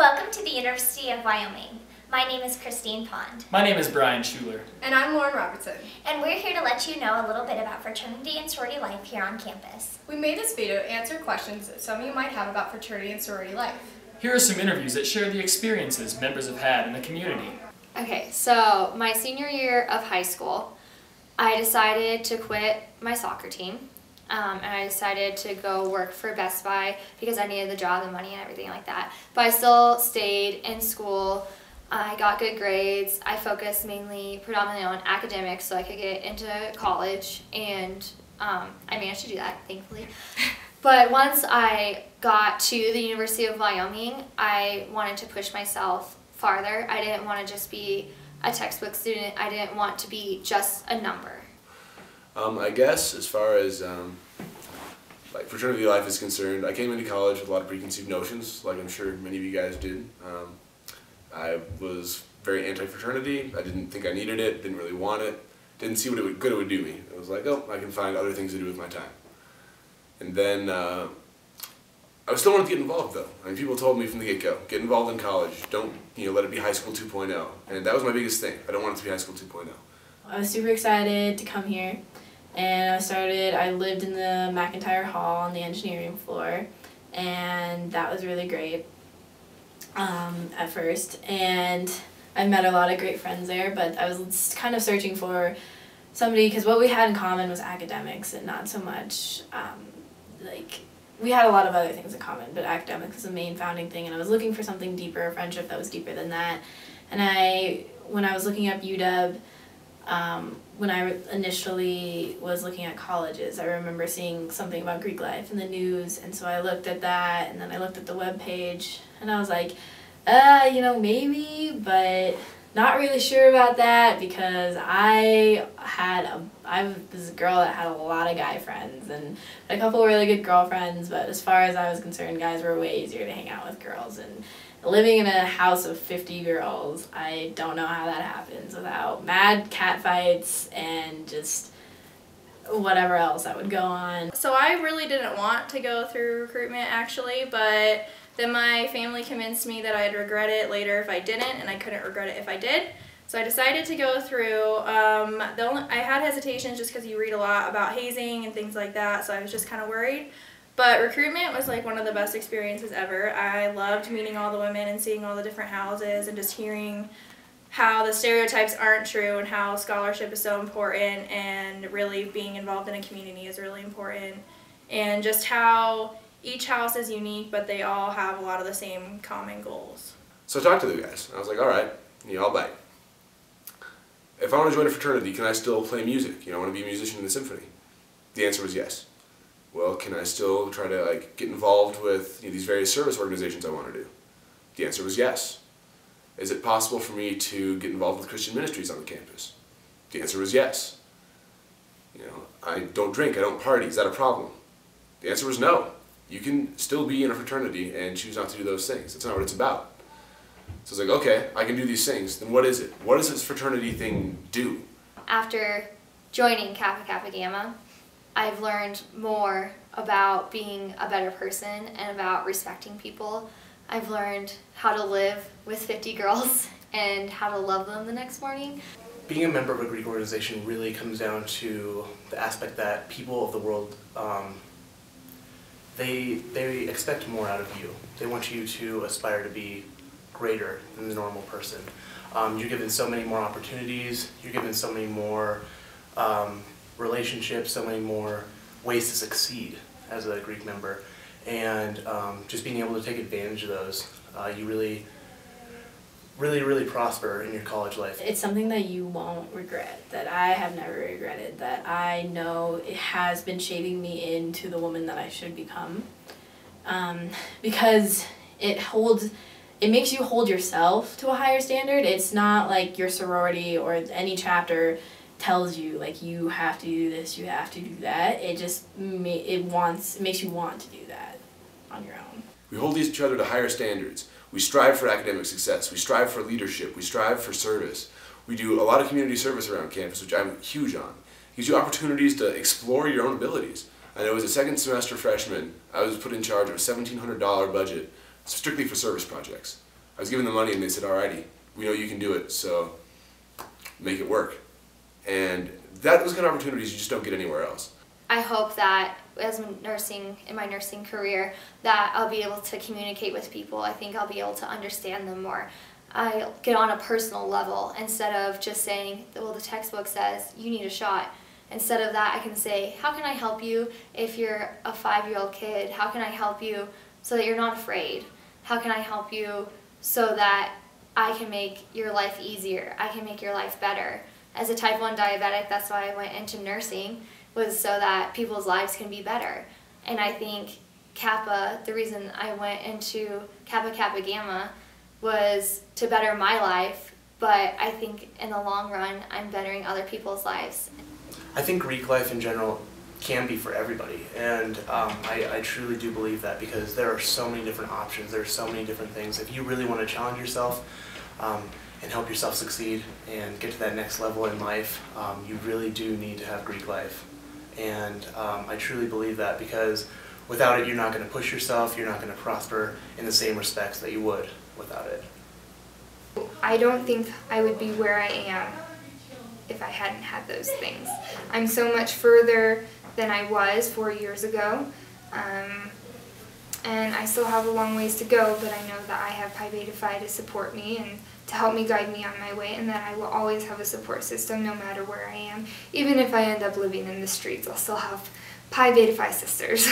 Welcome to the University of Wyoming. My name is Christine Pond. My name is Brian Schuler. And I'm Lauren Robertson. And we're here to let you know a little bit about fraternity and sorority life here on campus. We made this video to answer questions that some of you might have about fraternity and sorority life. Here are some interviews that share the experiences members have had in the community. Okay, so my senior year of high school, I decided to quit my soccer team. And I decided to go work for Best Buy because I needed the job and money and everything like that. But I still stayed in school. I got good grades. I focused predominantly on academics so I could get into college, and I managed to do that, thankfully. But once I got to the University of Wyoming, I wanted to push myself farther. I didn't want to just be a textbook student. I didn't want to be just a number. I guess as far as like fraternity life is concerned, I came into college with a lot of preconceived notions, like I'm sure many of you guys did. I was very anti-fraternity. I didn't think I needed it, didn't really want it, didn't see what good it would do me. It was like, oh, I can find other things to do with my time. And then I still wanted to get involved though. I mean, people told me from the get-go, get involved in college, don't let it be high school 2.0. And that was my biggest thing. I don't want it to be high school 2.0. I was super excited to come here, and I lived in the McIntyre Hall on the engineering floor, and that was really great at first, and I met a lot of great friends there, but I was kind of searching for somebody, because what we had in common was academics and not so much, we had a lot of other things in common, but academics was the main founding thing, and I was looking for something deeper, a friendship that was deeper than that, and when I was looking up UW, when I initially was looking at colleges, I remember seeing something about Greek life in the news, and so I looked at that, and then I looked at the webpage, and I was like, maybe, but not really sure about that, because I was a girl that had a lot of guy friends, and a couple of really good girlfriends, but as far as I was concerned, guys were way easier to hang out with girls, and living in a house of 50 girls, I don't know how that happens without mad catfights and just whatever else that would go on. So I really didn't want to go through recruitment actually, but then my family convinced me that I'd regret it later if I didn't, and I couldn't regret it if I did. So I decided to go through. I had hesitations just because you read a lot about hazing and things like that, so I was just kind of worried. But recruitment was like one of the best experiences ever. I loved meeting all the women and seeing all the different houses and just hearing how the stereotypes aren't true and how scholarship is so important, and really being involved in a community is really important, and just how each house is unique but they all have a lot of the same common goals. So I talked to the guys. I was like, all right, I'll bite. If I want to join a fraternity, can I still play music? I want to be a musician in the symphony. The answer was yes. Well, can I still try to get involved with these various service organizations I want to do? The answer was yes. Is it possible for me to get involved with Christian ministries on the campus? The answer was yes. I don't drink, I don't party, is that a problem? The answer was no. You can still be in a fraternity and choose not to do those things. That's not what it's about. So it's like, okay, I can do these things, then what is it? What does this fraternity thing do? After joining Kappa Kappa Gamma, I've learned more about being a better person and about respecting people. I've learned how to live with 50 girls and how to love them the next morning. Being a member of a Greek organization really comes down to the aspect that people of the world, they expect more out of you. They want you to aspire to be greater than the normal person. You're given so many more opportunities, you're given so many more relationships, so many more ways to succeed as a Greek member, and just being able to take advantage of those, you really prosper in your college life. It's something that you won't regret, that I have never regretted, that I know it has been shaping me into the woman that I should become, because it makes you hold yourself to a higher standard. It's not like your sorority or any chapter tells you you have to do this, you have to do that. It just makes you want to do that on your own. We hold each other to higher standards. We strive for academic success. We strive for leadership. We strive for service. We do a lot of community service around campus, which I'm huge on. It gives you opportunities to explore your own abilities. I know as a second semester freshman, I was put in charge of a $1,700 budget strictly for service projects. I was given the money and they said, alrighty, we know you can do it, so make it work. And those kind of opportunities you just don't get anywhere else. I hope that in my nursing career, that I'll be able to communicate with people. I think I'll be able to understand them more. I'll get on a personal level instead of just saying, well, the textbook says you need a shot. Instead of that, I can say, how can I help you if you're a 5-year-old kid? How can I help you so that you're not afraid? How can I help you so that I can make your life easier? I can make your life better. As a type 1 diabetic, that's why I went into nursing, was so that people's lives can be better. And I think Kappa, the reason I went into Kappa Kappa Gamma was to better my life, but I think in the long run, I'm bettering other people's lives. I think Greek life in general can be for everybody, and I truly do believe that, because there are so many different options, there are so many different things. If you really want to challenge yourself and help yourself succeed and get to that next level in life, you really do need to have Greek life. And I truly believe that, because without it, you're not going to push yourself, you're not going to prosper in the same respects that you would without it. I don't think I would be where I am if I hadn't had those things. I'm so much further than I was 4 years ago, and I still have a long ways to go, but I know that I have Pi Beta Phi to support me and to help me guide me on my way, and that I will always have a support system no matter where I am. Even if I end up living in the streets, I'll still have Pi Beta Phi sisters.